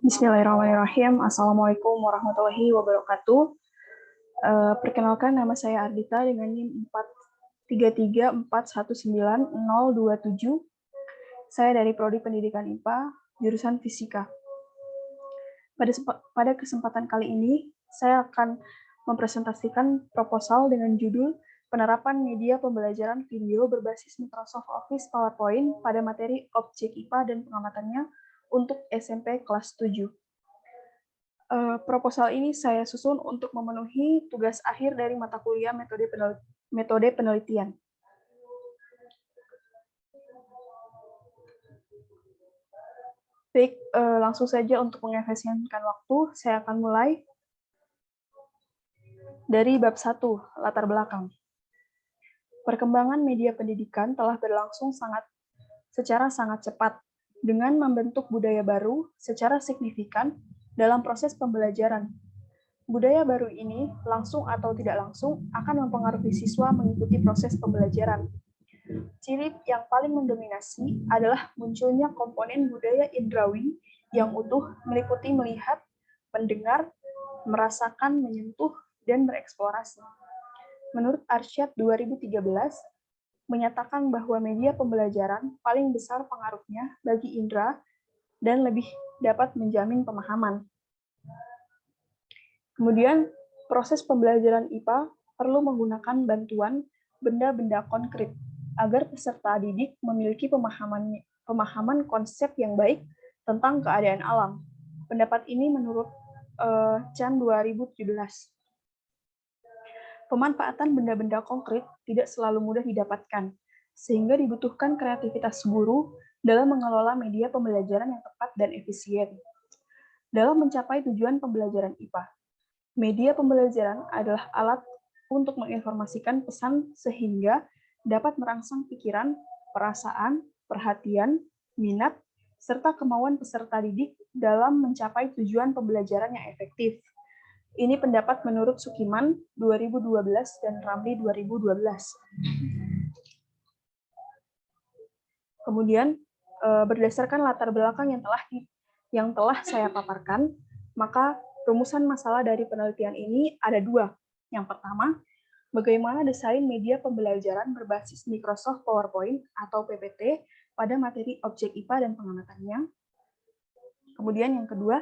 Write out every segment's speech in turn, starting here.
Bismillahirrahmanirrahim. Assalamualaikum warahmatullahi wabarakatuh. Perkenalkan, nama saya Ardita dengan NIM 433419027. Saya dari Prodi Pendidikan IPA, jurusan Fisika. Pada kesempatan kali ini, saya akan mempresentasikan proposal dengan judul Penerapan Media Pembelajaran Video Berbasis Microsoft Office PowerPoint pada materi Objek IPA dan Pengamatannya untuk SMP kelas 7. Proposal ini saya susun untuk memenuhi tugas akhir dari mata kuliah metode penelitian. Baik, langsung saja untuk mengefisienkan waktu, saya akan mulai dari bab 1, latar belakang. Perkembangan media pendidikan telah berlangsung secara sangat cepat, dengan membentuk budaya baru secara signifikan dalam proses pembelajaran. Budaya baru ini, langsung atau tidak langsung, akan mempengaruhi siswa mengikuti proses pembelajaran. Ciri yang paling mendominasi adalah munculnya komponen budaya indrawi yang utuh meliputi melihat, mendengar, merasakan, menyentuh, dan bereksplorasi. Menurut Arsyad 2013, menyatakan bahwa media pembelajaran paling besar pengaruhnya bagi indera dan lebih dapat menjamin pemahaman. Kemudian, proses pembelajaran IPA perlu menggunakan bantuan benda-benda konkret agar peserta didik memiliki pemahaman konsep yang baik tentang keadaan alam. Pendapat ini menurut Chan 2017. Pemanfaatan benda-benda konkret tidak selalu mudah didapatkan, sehingga dibutuhkan kreativitas guru dalam mengelola media pembelajaran yang tepat dan efisien. Dalam mencapai tujuan pembelajaran IPA, media pembelajaran adalah alat untuk menginformasikan pesan sehingga dapat merangsang pikiran, perasaan, perhatian, minat, serta kemauan peserta didik dalam mencapai tujuan pembelajaran yang efektif. Ini pendapat menurut Sukiman 2012 dan Ramli 2012. Kemudian, berdasarkan latar belakang yang telah saya paparkan, maka rumusan masalah dari penelitian ini ada dua. Yang pertama, bagaimana desain media pembelajaran berbasis Microsoft PowerPoint atau PPT pada materi objek IPA dan pengamatannya. Kemudian yang kedua,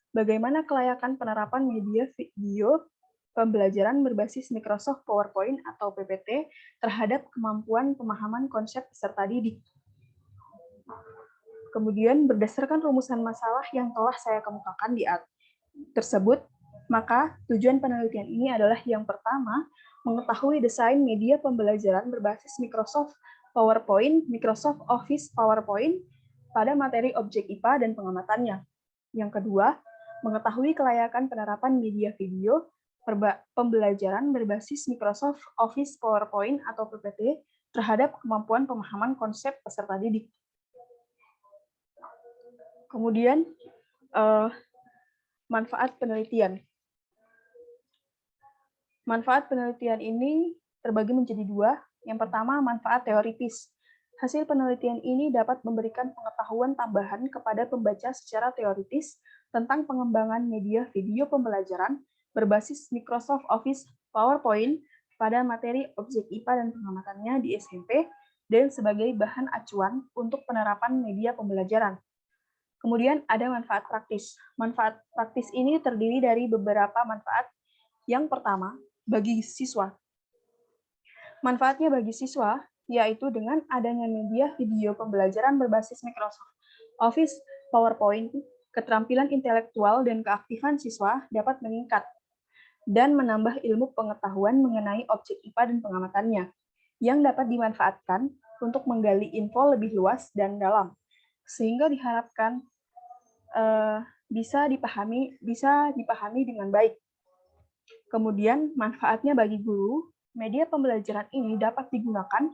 bagaimana kelayakan penerapan media video pembelajaran berbasis Microsoft PowerPoint atau PPT terhadap kemampuan pemahaman konsep peserta didik. Kemudian, berdasarkan rumusan masalah yang telah saya kemukakan di tersebut, maka tujuan penelitian ini adalah yang pertama, mengetahui desain media pembelajaran berbasis Microsoft PowerPoint, Microsoft Office PowerPoint pada materi objek IPA dan pengamatannya. Yang kedua, mengetahui kelayakan penerapan media video pembelajaran berbasis Microsoft Office PowerPoint atau PPT terhadap kemampuan pemahaman konsep peserta didik. Kemudian, manfaat penelitian. Manfaat penelitian ini terbagi menjadi dua. Yang pertama, manfaat teoritis. Hasil penelitian ini dapat memberikan pengetahuan tambahan kepada pembaca secara teoritis tentang pengembangan media video pembelajaran berbasis Microsoft Office PowerPoint pada materi objek IPA dan pengamatannya di SMP dan sebagai bahan acuan untuk penerapan media pembelajaran. Kemudian ada manfaat praktis. Manfaat praktis ini terdiri dari beberapa manfaat. Yang pertama, bagi siswa. Manfaatnya bagi siswa, yaitu dengan adanya media video pembelajaran berbasis Microsoft Office PowerPoint, keterampilan intelektual dan keaktifan siswa dapat meningkat dan menambah ilmu pengetahuan mengenai objek IPA dan pengamatannya, yang dapat dimanfaatkan untuk menggali info lebih luas dan dalam, sehingga diharapkan bisa dipahami dengan baik. Kemudian, manfaatnya bagi guru, media pembelajaran ini dapat digunakan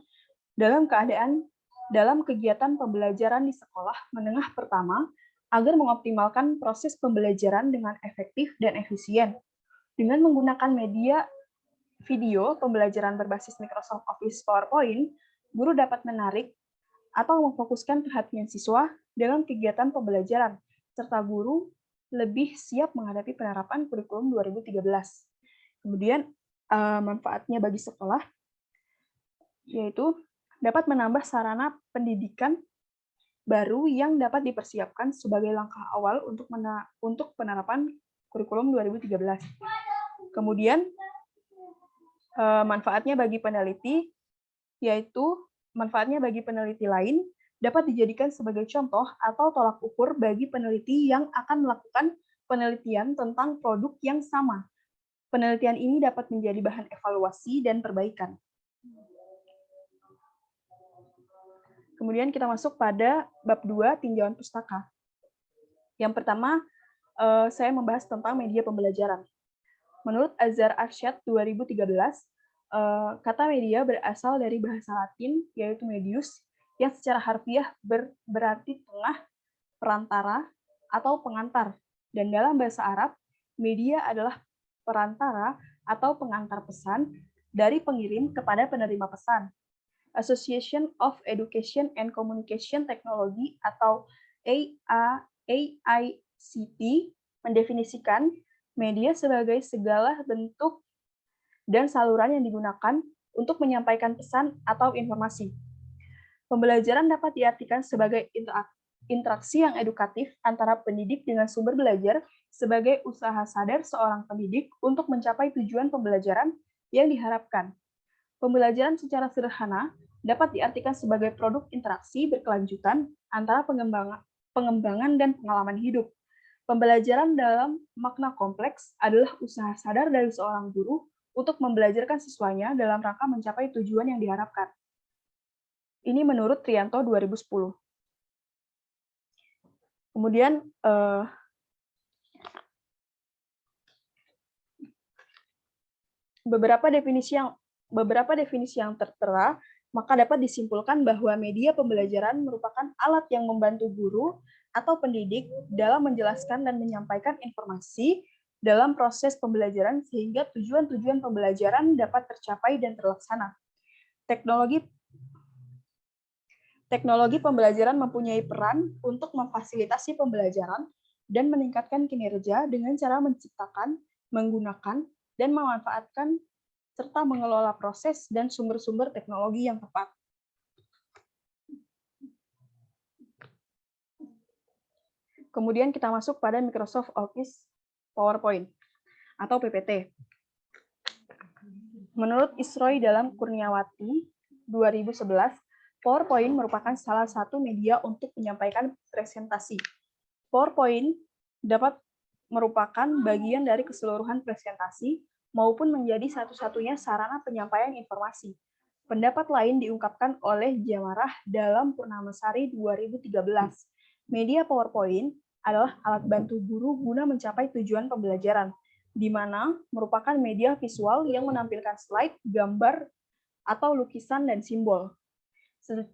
dalam kegiatan pembelajaran di sekolah menengah pertama agar mengoptimalkan proses pembelajaran dengan efektif dan efisien. Dengan menggunakan media video pembelajaran berbasis Microsoft Office PowerPoint, guru dapat menarik atau memfokuskan perhatian siswa dalam kegiatan pembelajaran, serta guru lebih siap menghadapi penerapan kurikulum 2013. Kemudian, manfaatnya bagi sekolah, yaitu dapat menambah sarana pendidikan baru yang dapat dipersiapkan sebagai langkah awal untuk penerapan kurikulum 2013. Kemudian, manfaatnya bagi peneliti, yaitu manfaatnya bagi peneliti lain dapat dijadikan sebagai contoh atau tolak ukur bagi peneliti yang akan melakukan penelitian tentang produk yang sama. Penelitian ini dapat menjadi bahan evaluasi dan perbaikan. Kemudian kita masuk pada bab 2, tinjauan pustaka. Yang pertama, saya membahas tentang media pembelajaran. Menurut Azhar Arsyad 2013, kata media berasal dari bahasa Latin, yaitu medius, yang secara harfiah berarti tengah, perantara, atau pengantar. Dan dalam bahasa Arab, media adalah perantara atau pengantar pesan dari pengirim kepada penerima pesan. Association of Education and Communication Technology atau AICT mendefinisikan media sebagai segala bentuk dan saluran yang digunakan untuk menyampaikan pesan atau informasi. Pembelajaran dapat diartikan sebagai interaksi yang edukatif antara pendidik dengan sumber belajar sebagai usaha sadar seorang pendidik untuk mencapai tujuan pembelajaran yang diharapkan. Pembelajaran secara sederhana dapat diartikan sebagai produk interaksi berkelanjutan antara pengembangan dan pengalaman hidup. Pembelajaran dalam makna kompleks adalah usaha sadar dari seorang guru untuk membelajarkan siswanya dalam rangka mencapai tujuan yang diharapkan. Ini menurut Trianto 2010. Kemudian, beberapa definisi yang tertera, maka dapat disimpulkan bahwa media pembelajaran merupakan alat yang membantu guru atau pendidik dalam menjelaskan dan menyampaikan informasi dalam proses pembelajaran sehingga tujuan-tujuan pembelajaran dapat tercapai dan terlaksana. Teknologi pembelajaran mempunyai peran untuk memfasilitasi pembelajaran dan meningkatkan kinerja dengan cara menciptakan, menggunakan, dan memanfaatkan serta mengelola proses dan sumber-sumber teknologi yang tepat. Kemudian kita masuk pada Microsoft Office PowerPoint atau PPT. Menurut Isroy dalam Kurniawati 2011, PowerPoint merupakan salah satu media untuk menyampaikan presentasi. PowerPoint dapat merupakan bagian dari keseluruhan presentasi maupun menjadi satu-satunya sarana penyampaian informasi. Pendapat lain diungkapkan oleh Jamarah dalam Purnamasari 2013. Media PowerPoint adalah alat bantu guru guna mencapai tujuan pembelajaran, di mana merupakan media visual yang menampilkan slide, gambar, atau lukisan dan simbol.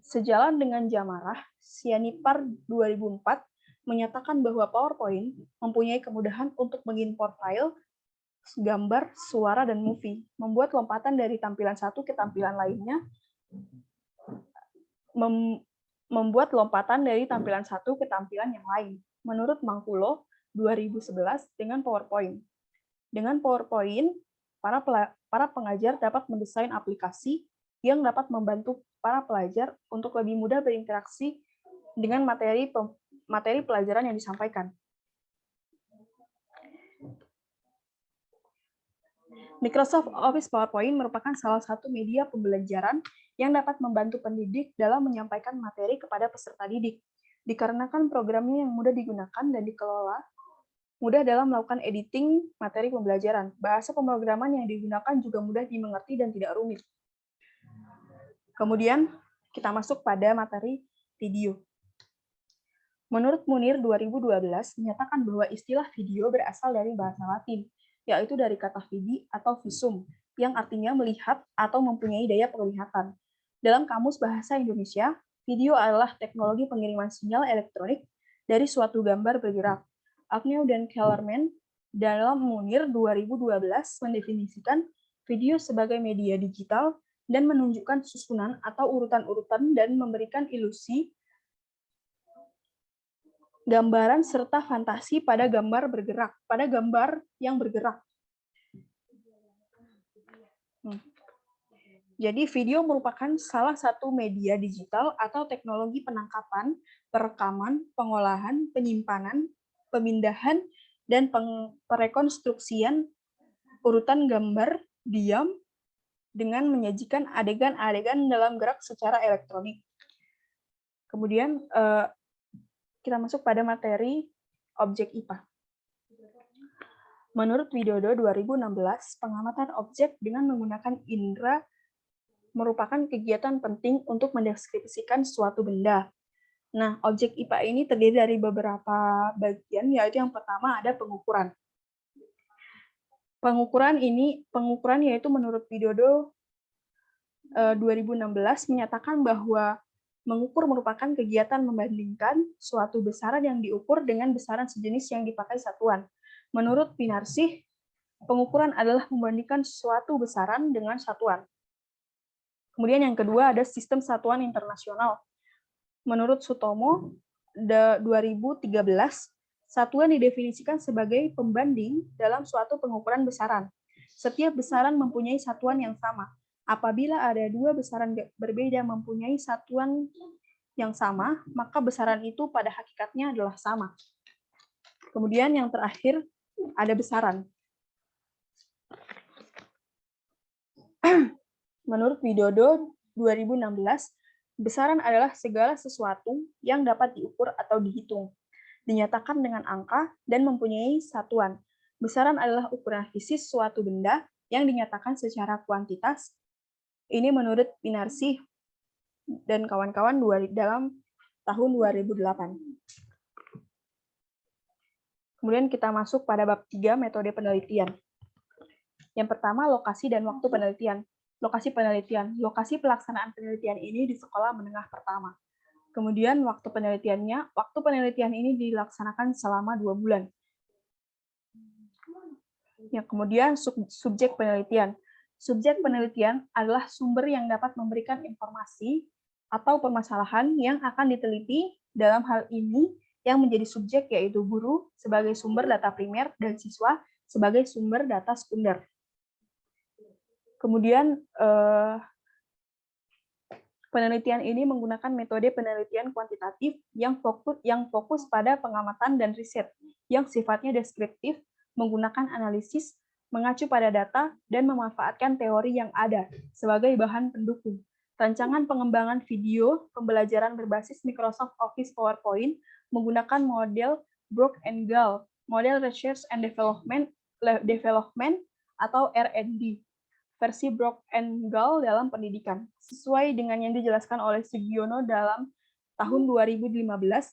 Sejalan dengan Jamarah, Sianipar 2004 menyatakan bahwa PowerPoint mempunyai kemudahan untuk mengimport file, gambar, suara, dan movie, membuat lompatan dari tampilan satu ke tampilan lainnya, membuat lompatan dari tampilan satu ke tampilan yang lain. Menurut Mangkulo 2011 dengan PowerPoint. Dengan PowerPoint, para pengajar dapat mendesain aplikasi yang dapat membantu para pelajar untuk lebih mudah berinteraksi dengan materi pelajaran yang disampaikan. Microsoft Office PowerPoint merupakan salah satu media pembelajaran yang dapat membantu pendidik dalam menyampaikan materi kepada peserta didik. Dikarenakan programnya yang mudah digunakan dan dikelola, mudah dalam melakukan editing materi pembelajaran. Bahasa pemrograman yang digunakan juga mudah dimengerti dan tidak rumit. Kemudian, kita masuk pada materi video. Menurut Munir 2012, menyatakan bahwa istilah video berasal dari bahasa Latin, yaitu dari kata vidi atau visum, yang artinya melihat atau mempunyai daya penglihatan. Dalam Kamus Bahasa Indonesia, video adalah teknologi pengiriman sinyal elektronik dari suatu gambar bergerak. Agnew dan Kellerman dalam Munir 2012 mendefinisikan Video sebagai media digital dan menunjukkan susunan atau urutan-urutan dan memberikan ilusi, gambaran serta fantasi pada gambar yang bergerak. Jadi video merupakan salah satu media digital atau teknologi penangkapan, perekaman, pengolahan, penyimpanan, pemindahan, dan perekonstruksian urutan gambar diam dengan menyajikan adegan-adegan dalam gerak secara elektronik. Kemudian kita masuk pada materi objek IPA. Menurut Widodo 2016, pengamatan objek dengan menggunakan indera merupakan kegiatan penting untuk mendeskripsikan suatu benda. Nah, objek IPA ini terdiri dari beberapa bagian, yaitu yang pertama ada pengukuran. Pengukuran yaitu menurut Widodo 2016 menyatakan bahwa mengukur merupakan kegiatan membandingkan suatu besaran yang diukur dengan besaran sejenis yang dipakai satuan. Menurut Pinarsih, pengukuran adalah membandingkan suatu besaran dengan satuan. Kemudian yang kedua ada sistem satuan internasional. Menurut Sutomo 2013, satuan didefinisikan sebagai pembanding dalam suatu pengukuran besaran. Setiap besaran mempunyai satuan yang sama. Apabila ada dua besaran berbeda mempunyai satuan yang sama, maka besaran itu pada hakikatnya adalah sama. Kemudian yang terakhir ada besaran. Menurut Widodo 2016, besaran adalah segala sesuatu yang dapat diukur atau dihitung, dinyatakan dengan angka, dan mempunyai satuan. Besaran adalah ukuran fisik suatu benda yang dinyatakan secara kuantitas. Ini menurut Pinarsih dan kawan-kawan dalam tahun 2008. Kemudian kita masuk pada bab 3, metode penelitian. Yang pertama, lokasi dan waktu penelitian. Lokasi penelitian. Lokasi pelaksanaan penelitian ini di sekolah menengah pertama. Kemudian waktu penelitian ini dilaksanakan selama 2 bulan. Ya, kemudian subjek penelitian. Subjek penelitian adalah sumber yang dapat memberikan informasi atau permasalahan yang akan diteliti. Dalam hal ini, yang menjadi subjek yaitu guru sebagai sumber data primer dan siswa sebagai sumber data sekunder. Kemudian penelitian ini menggunakan metode penelitian kuantitatif yang fokus pada pengamatan dan riset, yang sifatnya deskriptif, menggunakan analisis, mengacu pada data, dan memanfaatkan teori yang ada sebagai bahan pendukung. Rancangan pengembangan video pembelajaran berbasis Microsoft Office PowerPoint menggunakan model Brock and Gall, model Research and Development atau R&D, versi Brock and Gall dalam pendidikan. Sesuai dengan yang dijelaskan oleh Sugiono dalam tahun 2015,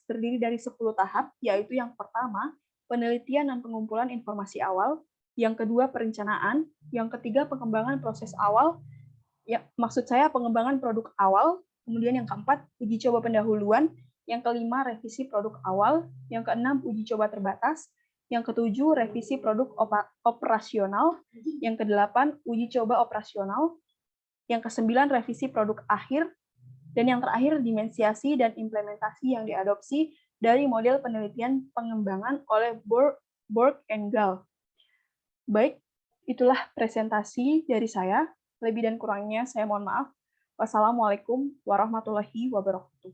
terdiri dari 10 tahap, yaitu yang pertama, penelitian dan pengumpulan informasi awal, yang kedua, perencanaan, yang ketiga, pengembangan proses awal, ya, maksud saya pengembangan produk awal, kemudian yang keempat, uji coba pendahuluan, yang kelima, revisi produk awal, yang keenam, uji coba terbatas, yang ketujuh, revisi produk operasional, yang kedelapan, uji coba operasional, yang kesembilan, revisi produk akhir, dan yang terakhir, dimensiasi dan implementasi yang diadopsi dari model penelitian pengembangan oleh Borg and Gall. Baik, itulah presentasi dari saya. Lebih dan kurangnya saya mohon maaf. Wassalamualaikum warahmatullahi wabarakatuh.